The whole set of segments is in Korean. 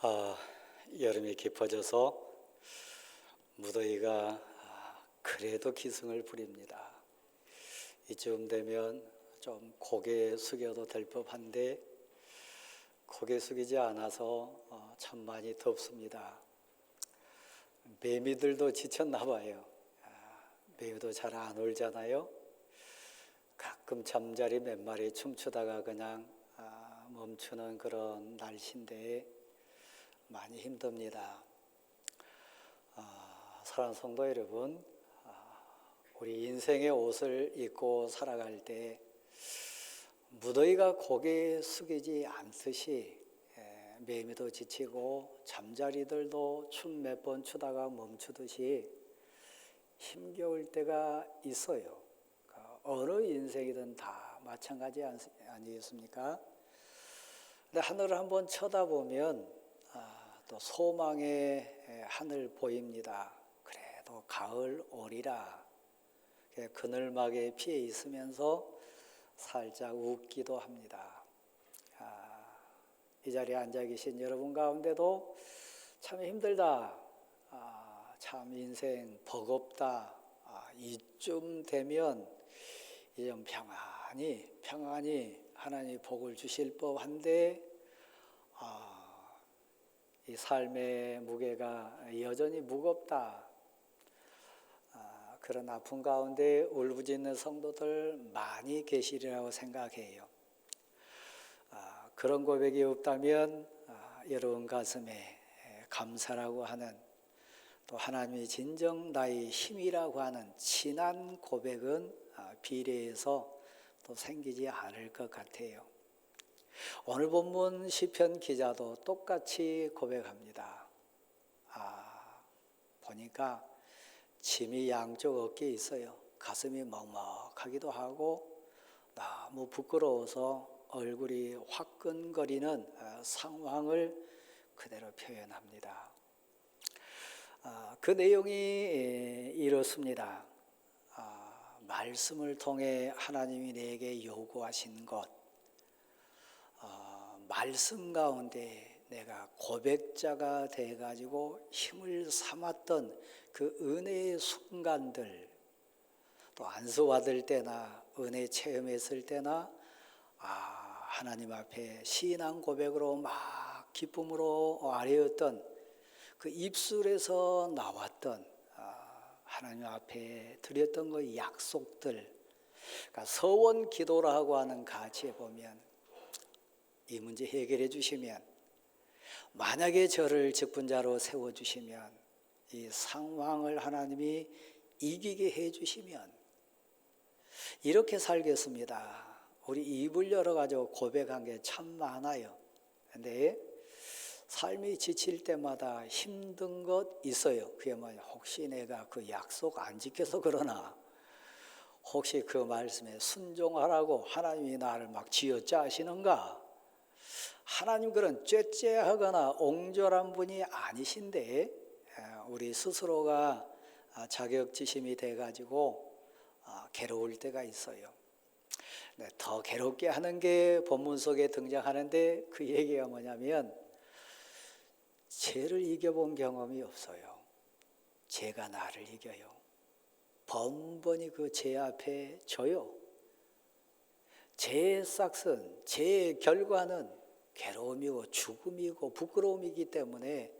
아, 여름이 깊어져서 무더위가 그래도 기승을 부립니다. 이쯤 되면 좀 고개 숙여도 될 법한데 고개 숙이지 않아서 참 많이 덥습니다. 매미들도 지쳤나 봐요. 매미도 잘 안 울잖아요. 가끔 잠자리 몇 마리 춤추다가 그냥 멈추는 그런 날씨인데 많이 힘듭니다. 사랑하는 성도 여러분, 우리 인생의 옷을 입고 살아갈 때 무더위가 고개 숙이지 않듯이 매미도 지치고 잠자리들도 춤 몇 번 추다가 멈추듯이 힘겨울 때가 있어요. 어느 인생이든 다 마찬가지 아니겠습니까? 근데 하늘을 한번 쳐다보면 또 소망의 하늘 보입니다. 그래도 가을 오리라. 그늘막에 피해 있으면서 살짝 웃기도 합니다. 이 자리에 앉아 계신 여러분 가운데도 참 힘들다. 참 인생 버겁다. 이쯤 되면 이제 좀 평안히 하나님이 복을 주실 법한데 이 삶의 무게가 여전히 무겁다. 그런 아픔 가운데 울부짖는 성도들 많이 계시리라고 생각해요. 그런 고백이 없다면 여러분 가슴에 감사라고 하는, 또 하나님이 진정 나의 힘이라고 하는 진한 고백은 비례해서 또 생기지 않을 것 같아요. 오늘 본문 시편 기자도 똑같이 고백합니다. 보니까 침이 양쪽 어깨에 있어요. 가슴이 먹먹하기도 하고 너무 부끄러워서 얼굴이 화끈거리는 상황을 그대로 표현합니다. 그 내용이 이렇습니다. 말씀을 통해 하나님이 내게 요구하신 것, 말씀 가운데 내가 고백자가 돼가지고 힘을 삼았던 그 은혜의 순간들, 또 안수받을 때나 은혜 체험했을 때나 하나님 앞에 신앙 고백으로 막 기쁨으로 아뢰었던 그 입술에서 나왔던 하나님 앞에 드렸던 그 약속들, 그러니까 서원 기도라고 하는 가치에 보면 이 문제 해결해 주시면, 만약에 저를 직분자로 세워주시면, 이 상황을 하나님이 이기게 해주시면 이렇게 살겠습니다. 우리 입을 열어가지고 고백한 게 참 많아요. 근데 삶이 지칠 때마다 힘든 것 있어요. 그게 뭐냐, 혹시 내가 그 약속 안 지켜서 그러나, 혹시 그 말씀에 순종하라고 하나님이 나를 막 쥐어짜시는가? 하나님 그런 꾀죄하거나 옹졸한 분이 아니신데 우리 스스로가 자격지심이 돼가지고 괴로울 때가 있어요. 더 괴롭게 하는 게 본문 속에 등장하는데 그 얘기가 뭐냐면, 죄를 이겨본 경험이 없어요. 죄가 나를 이겨요. 번번이 그 죄 앞에 져요. 죄의 싹은, 죄의 결과는 괴로움이고 죽음이고 부끄러움이기 때문에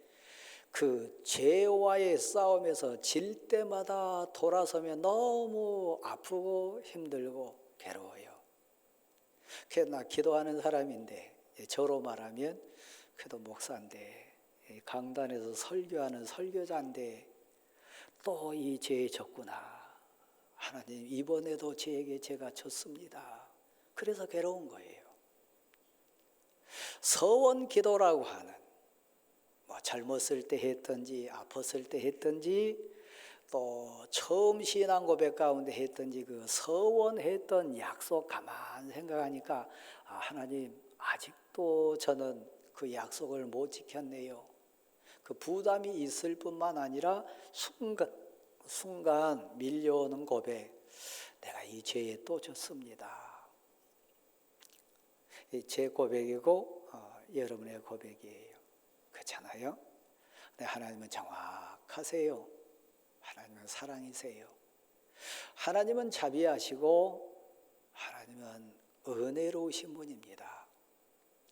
그 죄와의 싸움에서 질 때마다 돌아서면 너무 아프고 힘들고 괴로워요. 그래서 나 기도하는 사람인데, 저로 말하면 그래도 목사인데, 강단에서 설교하는 설교자인데 또 이 죄에 졌구나. 하나님 이번에도 저에게 죄가 졌습니다. 그래서 괴로운 거예요. 서원 기도라고 하는, 젊었을 때 했든지 아팠을 때 했든지 또 처음 신앙 고백 가운데 했든지 그 서원했던 약속 가만 생각하니까 하나님 아직도 저는 그 약속을 못 지켰네요. 그 부담이 있을 뿐만 아니라 순간 밀려오는 고백, 내가 이 죄에 또 졌습니다. 제 고백이고 여러분의 고백이에요. 그렇잖아요. 근데 하나님은 정확하세요. 하나님은 사랑이세요. 하나님은 자비하시고 하나님은 은혜로우신 분입니다.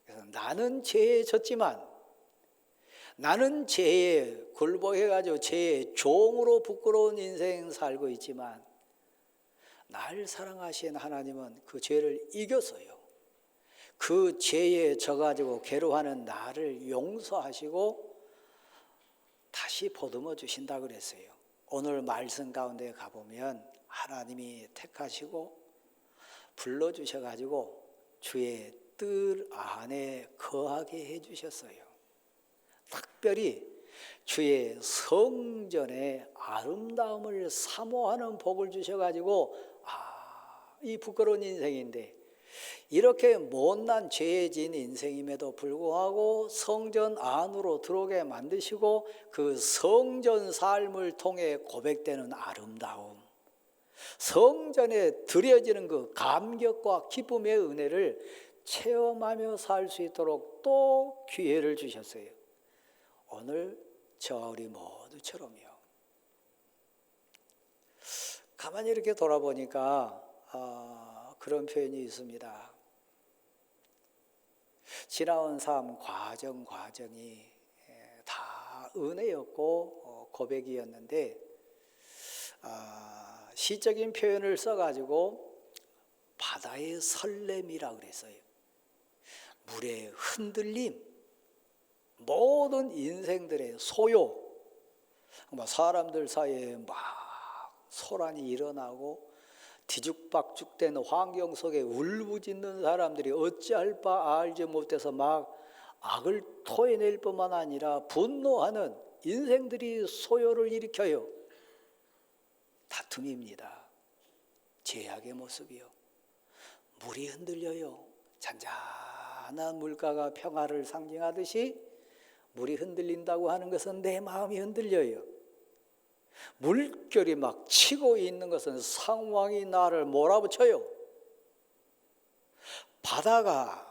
그래서 나는 죄에 졌지만, 나는 죄에 굴복해가지고 죄의 종으로 부끄러운 인생 살고 있지만, 날 사랑하신 하나님은 그 죄를 이겼어요. 그 죄에 져가지고 괴로워하는 나를 용서하시고 다시 보듬어 주신다 그랬어요. 오늘 말씀 가운데 가보면 하나님이 택하시고 불러주셔가지고 주의 뜰 안에 거하게 해주셨어요. 특별히 주의 성전의 아름다움을 사모하는 복을 주셔가지고 이 부끄러운 인생인데 이렇게 못난 죄에 진 인생임에도 불구하고 성전 안으로 들어오게 만드시고 그 성전 삶을 통해 고백되는 아름다움, 성전에 드려지는 그 감격과 기쁨의 은혜를 체험하며 살 수 있도록 또 기회를 주셨어요. 오늘 저와 우리 모두처럼요. 가만히 이렇게 돌아보니까 그런 표현이 있습니다. 지나온 삶 과정이 다 은혜였고 고백이었는데 시적인 표현을 써가지고 바다의 설렘이라고 그랬어요. 물의 흔들림, 모든 인생들의 소요, 사람들 사이에 막 소란이 일어나고 뒤죽박죽된 환경 속에 울부짖는 사람들이 어찌할 바 알지 못해서 막 악을 토해낼 뿐만 아니라 분노하는 인생들이 소요를 일으켜요. 다툼입니다. 죄악의 모습이요. 물이 흔들려요. 잔잔한 물가가 평화를 상징하듯이 물이 흔들린다고 하는 것은 내 마음이 흔들려요. 물결이 막 치고 있는 것은 상황이 나를 몰아붙여요. 바다가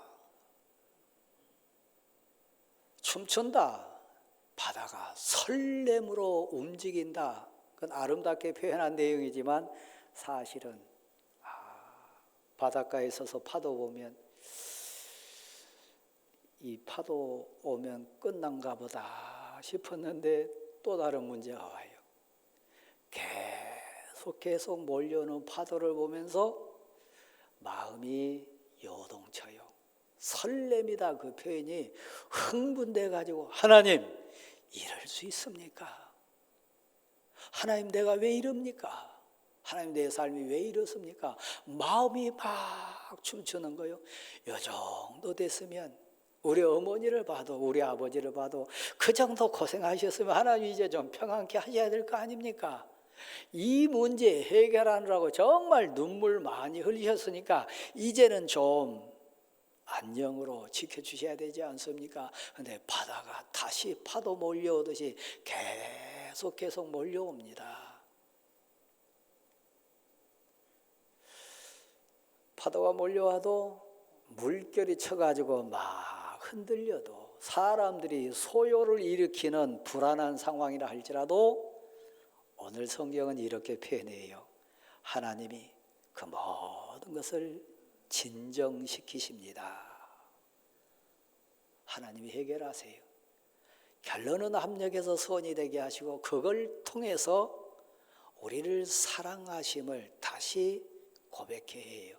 춤춘다. 바다가 설렘으로 움직인다. 그건 아름답게 표현한 내용이지만 사실은 바닷가에 서서 파도 보면 이 파도 오면 끝난가 보다 싶었는데 또 다른 문제가 와요. 계속 몰려오는 파도를 보면서 마음이 요동쳐요. 설렘이다 그 표현이 흥분돼 가지고 하나님 이럴 수 있습니까? 하나님 내가 왜 이럽니까? 하나님 내 삶이 왜 이렇습니까? 마음이 막 춤추는 거요. 요 정도 됐으면 우리 어머니를 봐도 우리 아버지를 봐도 그 정도 고생하셨으면 하나님 이제 좀 평안케 하셔야 될 거 아닙니까? 이 문제 해결하느라고 정말 눈물 많이 흘리셨으니까 이제는 좀 안녕으로 지켜주셔야 되지 않습니까? 근데 바다가 다시 파도 몰려오듯이 계속 몰려옵니다. 파도가 몰려와도 물결이 쳐가지고 막 흔들려도 사람들이 소요를 일으키는 불안한 상황이라 할지라도 오늘 성경은 이렇게 표현해요. 하나님이 그 모든 것을 진정시키십니다. 하나님이 해결하세요. 결론은 합력해서 선이 되게 하시고 그걸 통해서 우리를 사랑하심을 다시 고백해야 해요.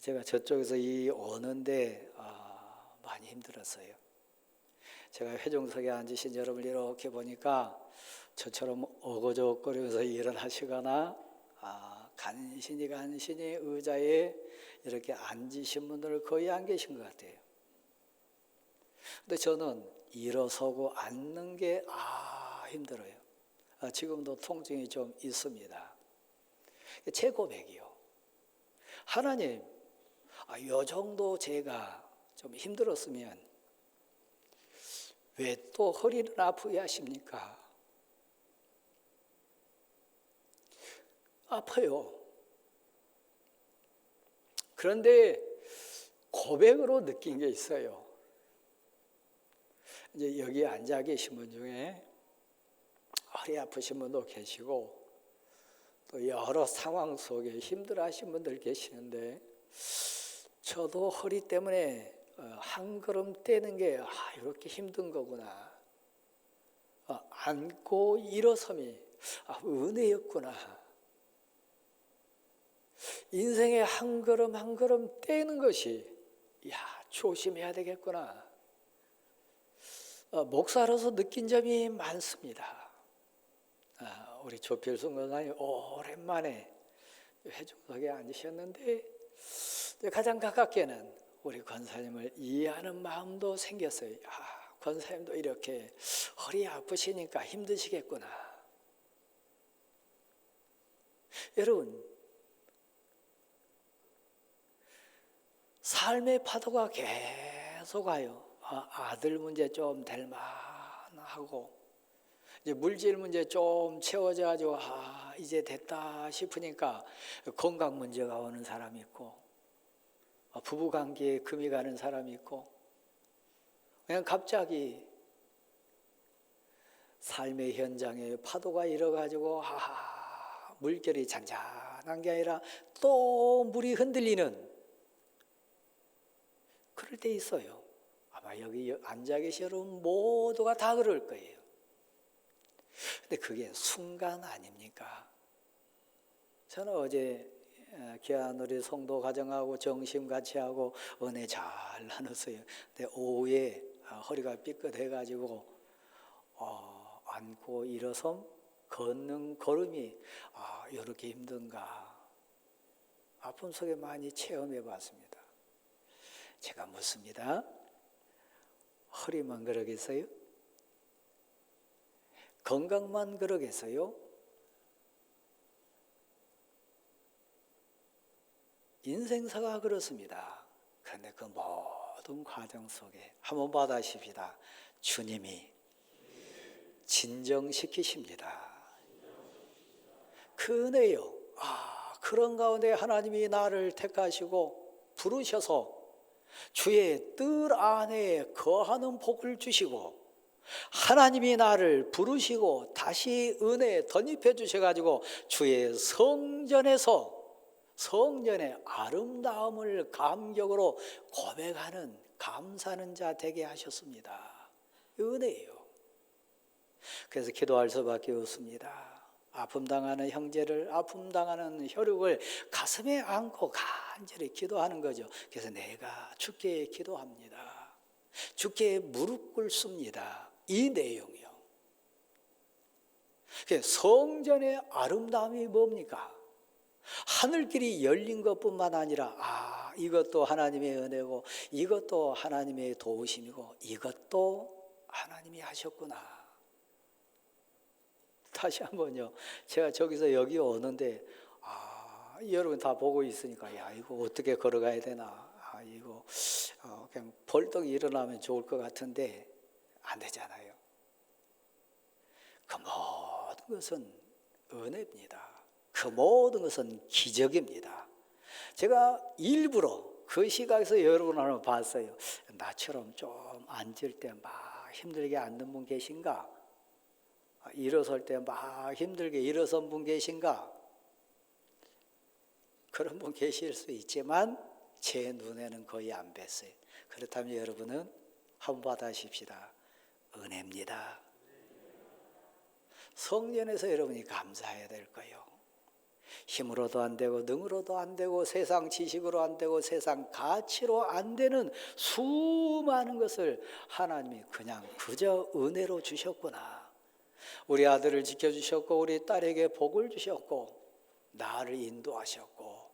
제가 저쪽에서 오는데 많이 힘들었어요. 제가 회중석에 앉으신 여러분을 이렇게 보니까 저처럼 어거저거리면서 일을 하시거나 간신히 의자에 이렇게 앉으신 분들은 거의 안 계신 것 같아요. 근데 저는 일어서고 앉는 게 힘들어요. 지금도 통증이 좀 있습니다. 제 고백이요. 하나님, 요 정도 제가 좀 힘들었으면 왜 또 허리를 아프게 하십니까? 아파요. 그런데 고백으로 느낀 게 있어요. 이제 여기 앉아 계신 분 중에 허리 아프신 분도 계시고 또 여러 상황 속에 힘들어하신 분들 계시는데 저도 허리 때문에 한 걸음 떼는 게 이렇게 힘든 거구나. 앉고 일어섬이 은혜였구나. 인생의 한 걸음 한 걸음 떼는 것이 조심해야 되겠구나. 목사로서 느낀 점이 많습니다. 우리 조필순 권사님 오랜만에 회중석에 앉으셨는데 가장 가깝게는 우리 권사님을 이해하는 마음도 생겼어요. 권사님도 이렇게 허리 아프시니까 힘드시겠구나. 여러분, 삶의 파도가 계속 와요. 아들 문제 좀 될 만하고 이제 물질 문제 좀 채워져 가지고 이제 됐다 싶으니까 건강 문제가 오는 사람이 있고 부부 관계에 금이 가는 사람이 있고 그냥 갑자기 삶의 현장에 파도가 일어가지고 물결이 잔잔한 게 아니라 또 물이 흔들리는 그럴 때 있어요. 아마 여기 앉아 계신 여러분 모두가 다 그럴 거예요. 근데 그게 순간 아닙니까? 저는 어제 귀한 우리 성도 가정하고 정심 같이 하고 은혜 잘 나눴어요. 근데 오후에 허리가 삐끗해가지고 앉고 일어섬 걷는 걸음이 이렇게 힘든가 아픔 속에 많이 체험해 봤습니다. 제가 묻습니다. 허리만 그러겠어요? 건강만 그러겠어요? 인생사가 그렇습니다. 그런데 그 모든 과정 속에 한번 받아십시다. 주님이 진정시키십니다. 그 은혜요. 그런 가운데 하나님이 나를 택하시고 부르셔서 주의 뜰 안에 거하는 복을 주시고 하나님이 나를 부르시고 다시 은혜 덧입혀 주셔가지고 주의 성전의 아름다움을 감격으로 고백하는 감사하는 자 되게 하셨습니다. 은혜예요. 그래서 기도할 수밖에 없습니다. 아픔 당하는 형제를, 아픔 당하는 혈육을 가슴에 안고 간절히 기도하는 거죠. 그래서 내가 주께 기도합니다. 주께 무릎 꿇습니다. 이 내용이요. 성전의 아름다움이 뭡니까? 하늘길이 열린 것뿐만 아니라 이것도 하나님의 은혜고 이것도 하나님의 도우심이고 이것도 하나님이 하셨구나. 다시 한번요. 제가 저기서 여기 오는데 여러분 다 보고 있으니까 이거 어떻게 걸어가야 되나. 이거 그냥 벌떡 일어나면 좋을 것 같은데 안 되잖아요. 그 모든 것은 은혜입니다. 그 모든 것은 기적입니다. 제가 일부러 그 시각에서 여러분을 봤어요. 나처럼 좀 앉을 때 막 힘들게 앉는 분 계신가? 일어설 때 막 힘들게 일어선 분 계신가? 그런 분 계실 수 있지만 제 눈에는 거의 안 뵀어요. 그렇다면 여러분은 한번 받아십시다. 은혜입니다. 성전에서 여러분이 감사해야 될 거예요. 힘으로도 안 되고 능으로도 안 되고 세상 지식으로 안 되고 세상 가치로 안 되는 수많은 것을 하나님이 그냥 그저 은혜로 주셨구나. 우리 아들을 지켜주셨고 우리 딸에게 복을 주셨고 나를 인도하셨고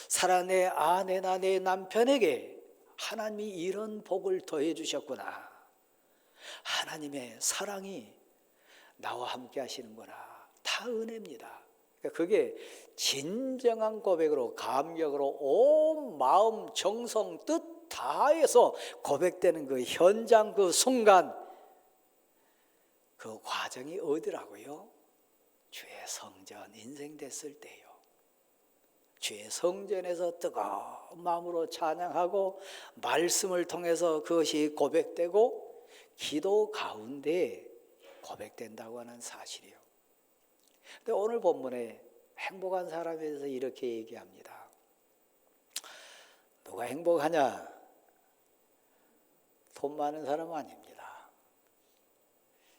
사랑의 아내나 내 남편에게 하나님이 이런 복을 더해 주셨구나. 하나님의 사랑이 나와 함께 하시는구나. 다 은혜입니다. 그게 진정한 고백으로 감격으로 온 마음 정성 뜻 다해서 고백되는 그 현장 그 순간 그 과정이 어디라고요? 주의 성전 인생 됐을 때요. 주의 성전에서 뜨거운 마음으로 찬양하고 말씀을 통해서 그것이 고백되고 기도 가운데 고백된다고 하는 사실이요. 근데 오늘 본문에 행복한 사람에 대해서 이렇게 얘기합니다. 누가 행복하냐? 돈 많은 사람은 아닙니다.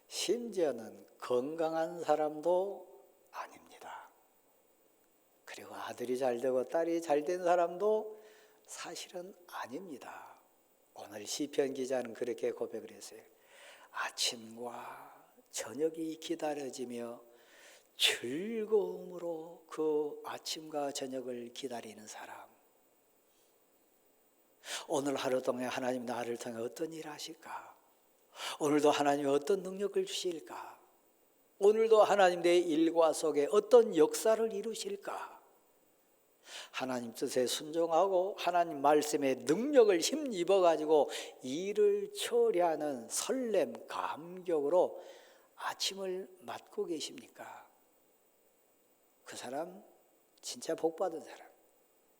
심지어는 건강한 사람도 아닙니다. 그리고 아들이 잘 되고 딸이 잘 된 사람도 사실은 아닙니다. 오늘 시편 기자는 그렇게 고백을 했어요. 아침과 저녁이 기다려지며 즐거움으로 그 아침과 저녁을 기다리는 사람. 오늘 하루 동안 하나님 나를 통해 어떤 일을 하실까? 오늘도 하나님이 어떤 능력을 주실까? 오늘도 하나님 내 일과 속에 어떤 역사를 이루실까? 하나님 뜻에 순종하고 하나님 말씀에 능력을 힘입어 가지고 일을 처리하는 설렘, 감격으로 아침을 맞고 계십니까? 그 사람 진짜 복받은 사람,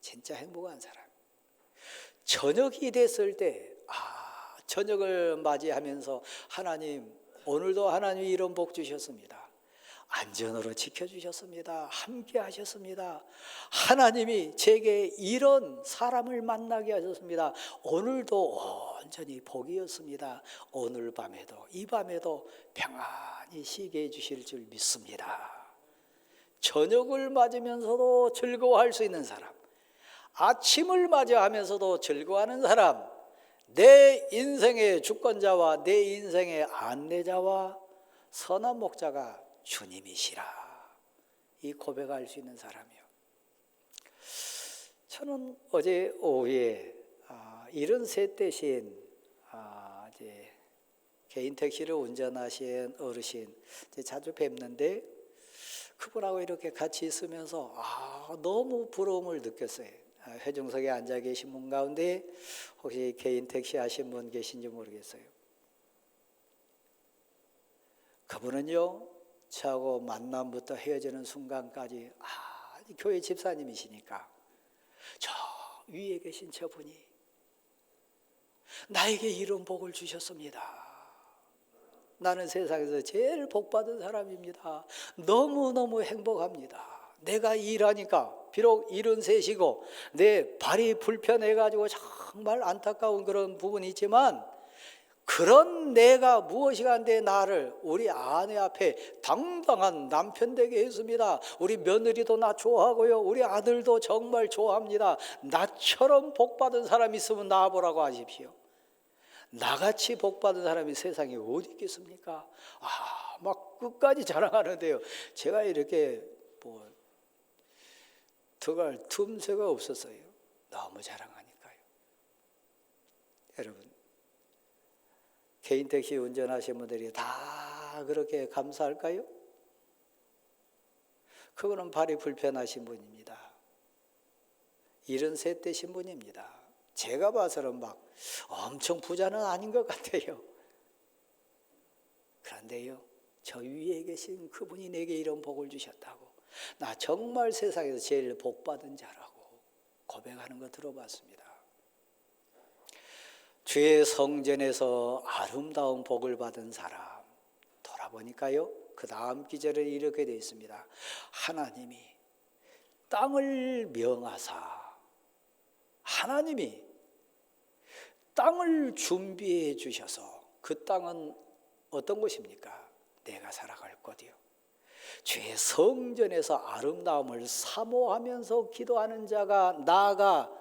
진짜 행복한 사람. 저녁이 됐을 때 저녁을 맞이하면서 하나님, 오늘도 하나님이 이런 복 주셨습니다. 안전으로 지켜주셨습니다. 함께 하셨습니다. 하나님이 제게 이런 사람을 만나게 하셨습니다. 오늘도 온전히 복이었습니다. 오늘 밤에도 이 밤에도 평안히 쉬게 해주실 줄 믿습니다. 저녁을 맞으면서도 즐거워할 수 있는 사람, 아침을 맞이하면서도 즐거워하는 사람, 내 인생의 주권자와 내 인생의 안내자와 선한 목자가 주님이시라, 이 고백할 수 있는 사람이요. 저는 어제 오후에 73 대신 이제 개인 택시를 운전하신 어르신 자주 뵙는데 그분하고 이렇게 같이 있으면서 너무 부러움을 느꼈어요. 회중석에 앉아 계신 분 가운데 혹시 개인 택시 하신 분 계신지 모르겠어요. 그분은요, 저하고 만남부터 헤어지는 순간까지 교회 집사님이시니까 저 위에 계신 저분이 나에게 이런 복을 주셨습니다. 나는 세상에서 제일 복받은 사람입니다. 너무너무 행복합니다. 내가 일하니까 비록 73이고 내 발이 불편해가지고 정말 안타까운 그런 부분이 있지만, 그런 내가 무엇이 간데 나를 우리 아내 앞에 당당한 남편 되게 했습니다. 우리 며느리도 나 좋아하고요, 우리 아들도 정말 좋아합니다. 나처럼 복받은 사람이 있으면 나와보라고 하십시오. 나같이 복받은 사람이 세상에 어디 있겠습니까? 막 끝까지 자랑하는데요, 제가 이렇게 들어갈 틈새가 없었어요. 너무 자랑하니까요. 여러분, 개인 택시 운전하시는 분들이 다 그렇게 감사할까요? 그거는 발이 불편하신 분입니다. 73 되신 분입니다. 제가 봐서는 막 엄청 부자는 아닌 것 같아요. 그런데요, 저 위에 계신 그분이 내게 이런 복을 주셨다고, 나 정말 세상에서 제일 복받은 자라고 고백하는 거 들어봤습니다. 주의 성전에서 아름다운 복을 받은 사람, 돌아보니까요, 그 다음 기절에 이렇게 되어 있습니다. 하나님이 땅을 명하사, 하나님이 땅을 준비해 주셔서, 그 땅은 어떤 곳입니까? 내가 살아갈 곳이요. 주의 성전에서 아름다움을 사모하면서 기도하는 자가 나아가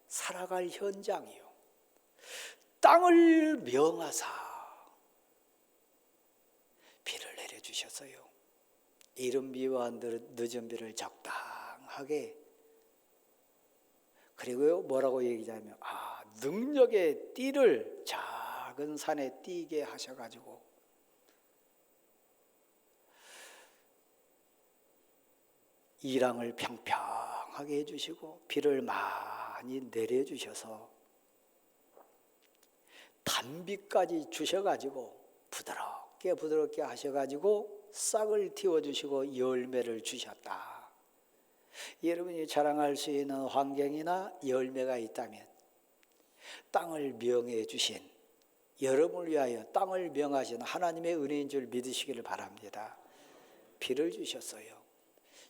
살아갈 현장이요. 땅을 명하사 비를 내려주셨어요. 이른 비와 늦은 비를 적당하게. 그리고요, 뭐라고 얘기하냐면 능력의 띠를 작은 산에 띄게 하셔가지고 이랑을 평평하게 해주시고 비를 많이 내려주셔서 단비까지 주셔가지고 부드럽게 하셔가지고 싹을 틔워주시고 열매를 주셨다. 여러분이 자랑할 수 있는 환경이나 열매가 있다면 땅을 명해 주신, 여러분을 위하여 땅을 명하신 하나님의 은혜인 줄 믿으시기를 바랍니다. 비를 주셨어요.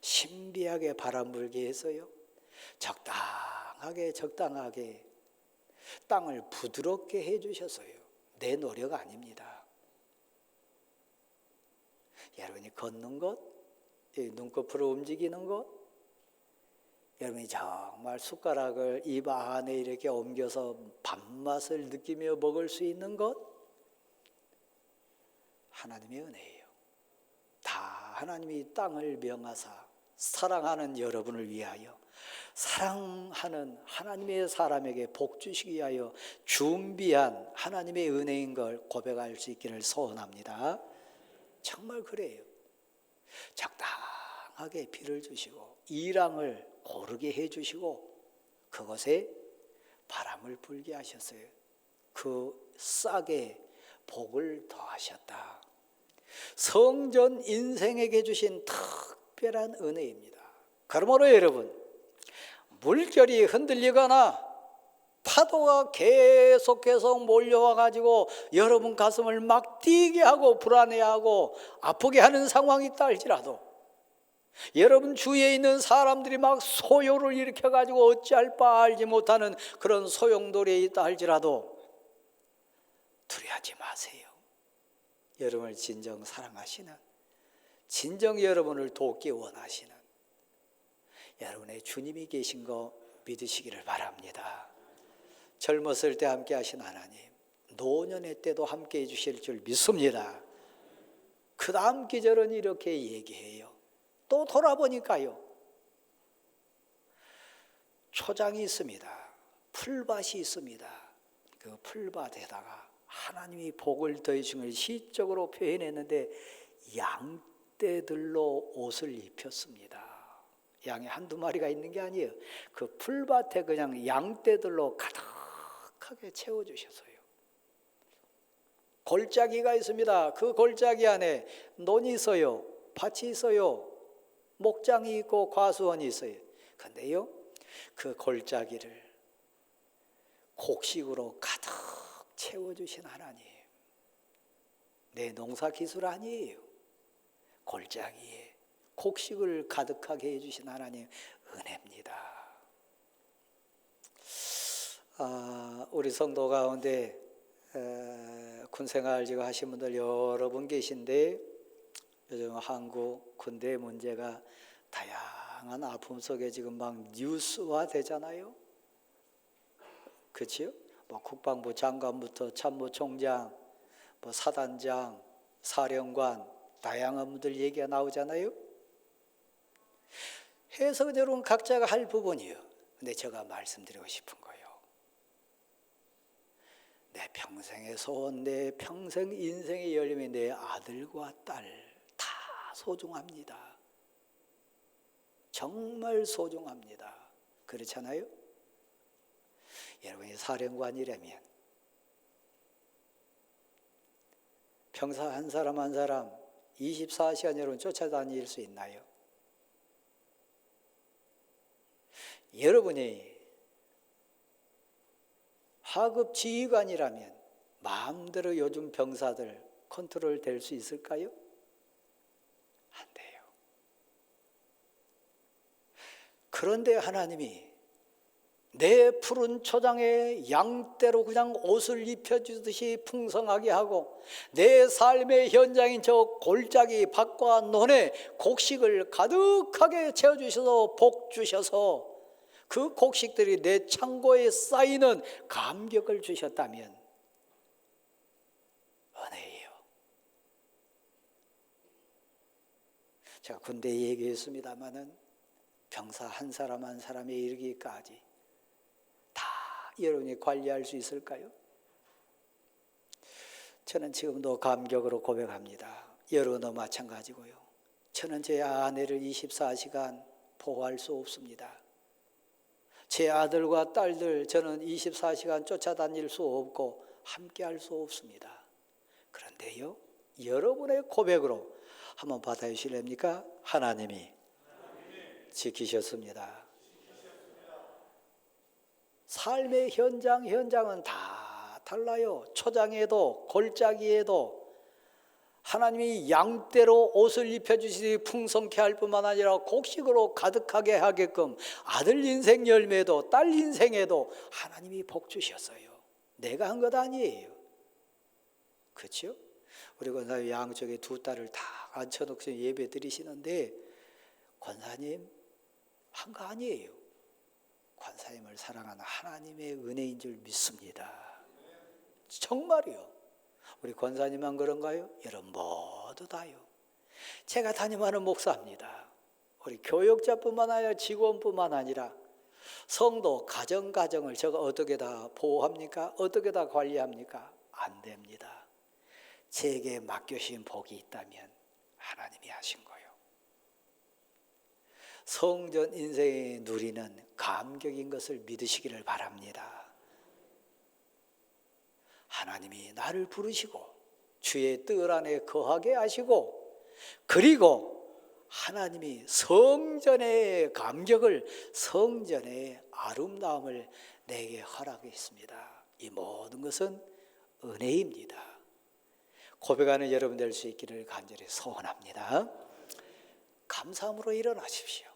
신비하게 바람 불게 해서요. 적당하게 땅을 부드럽게 해주셨어요. 내 노력 아닙니다. 여러분이 걷는 것, 눈꺼풀을 움직이는 것, 여러분이 정말 숟가락을 입 안에 이렇게 옮겨서 밥맛을 느끼며 먹을 수 있는 것, 하나님의 은혜예요. 다 하나님이 땅을 명하사 사랑하는 여러분을 위하여, 사랑하는 하나님의 사람에게 복 주시기 위하여 준비한 하나님의 은혜인 걸 고백할 수 있기를 소원합니다. 정말 그래요. 적당하게 비를 주시고 이랑을 고르게 해주시고 그것에 바람을 불게 하셨어요. 그 싹에 복을 더하셨다. 성전 인생에게 주신 특별한 은혜입니다. 그러므로 여러분, 물결이 흔들리거나 파도가 계속해서 몰려와 가지고 여러분 가슴을 막 뛰게 하고 불안해하고 아프게 하는 상황이 있다 할지라도, 여러분 주위에 있는 사람들이 막 소요를 일으켜 가지고 어찌할 바 알지 못하는 그런 소용돌이에 있다 할지라도 두려워하지 마세요. 여러분을 진정 사랑하시는, 진정 여러분을 돕기 원하시는 여러분의 주님이 계신 거 믿으시기를 바랍니다. 젊었을 때 함께 하신 하나님, 노년의 때도 함께 해주실 줄 믿습니다. 그 다음 기절은 이렇게 얘기해요. 또 돌아보니까요, 초장이 있습니다. 풀밭이 있습니다. 그 풀밭에다가 하나님이 복을 더해주신 걸 시적으로 표현했는데 양떼들로 옷을 입혔습니다. 양이 한두 마리가 있는 게 아니에요. 그 풀밭에 그냥 양떼들로 가득하게 채워주셨어요. 골짜기가 있습니다. 그 골짜기 안에 논이 있어요. 밭이 있어요. 목장이 있고 과수원이 있어요. 그런데요, 그 골짜기를 곡식으로 가득 채워주신 하나님, 내 농사 기술 아니에요. 골짜기에 곡식을 가득하게 해주신 하나님 은혜입니다. 우리 성도 가운데 군생활 지금 하신 분들 여러 분 계신데, 요즘 한국 군대 문제가 다양한 아픔 속에 지금 막 뉴스화 되잖아요. 그렇죠? 뭐 국방부 장관부터 참모총장, 뭐 사단장, 사령관, 다양한 분들 얘기가 나오잖아요. 해석은 여러분 각자가 할 부분이에요. 근데 제가 말씀드리고 싶은 거예요. 내 평생의 소원, 내 평생 인생의 열림이 내 아들과 딸 다 소중합니다. 정말 소중합니다. 그렇잖아요? 여러분이 사령관이라면 병사 한 사람 한 사람 24시간 여러분 쫓아다닐 수 있나요? 여러분이 하급 지휘관이라면 마음대로 요즘 병사들 컨트롤 될 수 있을까요? 안 돼요. 그런데 하나님이 내 푸른 초장에 양떼로 그냥 옷을 입혀주듯이 풍성하게 하고, 내 삶의 현장인 저 골짜기 밭과 논에 곡식을 가득하게 채워주셔서 복 주셔서 그 곡식들이 내 창고에 쌓이는 감격을 주셨다면 은혜예요. 제가 군대에 얘기했습니다마는 병사 한 사람 한 사람에 이르기까지 다 여러분이 관리할 수 있을까요? 저는 지금도 감격으로 고백합니다. 여러분도 마찬가지고요. 저는 제 아내를 24시간 보호할 수 없습니다. 제 아들과 딸들 저는 24시간 쫓아다닐 수 없고 함께 할 수 없습니다. 그런데요, 여러분의 고백으로 한번 받아주실랍니까? 하나님이 지키셨습니다. 삶의 현장은 다 달라요. 초장에도 골짜기에도 하나님이 양떼로 옷을 입혀주시니 풍성케 할 뿐만 아니라 곡식으로 가득하게 하게끔 아들 인생 열매도 딸 인생에도 하나님이 복 주셨어요. 내가 한 것 아니에요. 그렇죠? 우리 권사님 양쪽에 두 딸을 다 앉혀놓고 예배 드리시는데 권사님 한 거 아니에요. 권사님을 사랑하는 하나님의 은혜인 줄 믿습니다. 정말이요. 우리 권사님만 그런가요? 여러분 모두 다요. 제가 담임하는 목사입니다. 우리 교역자뿐만 아니라 직원뿐만 아니라 성도 가정을 제가 어떻게 다 보호합니까? 어떻게 다 관리합니까? 안 됩니다. 제게 맡겨신 복이 있다면 하나님이 하신 거예요. 성전 인생에 누리는 감격인 것을 믿으시기를 바랍니다. 하나님이 나를 부르시고 주의 뜰 안에 거하게 하시고 그리고 하나님이 성전의 감격을 성전의 아름다움을 내게 허락했습니다. 이 모든 것은 은혜입니다. 고백하는 여러분 될 수 있기를 간절히 소원합니다. 감사함으로 일어나십시오.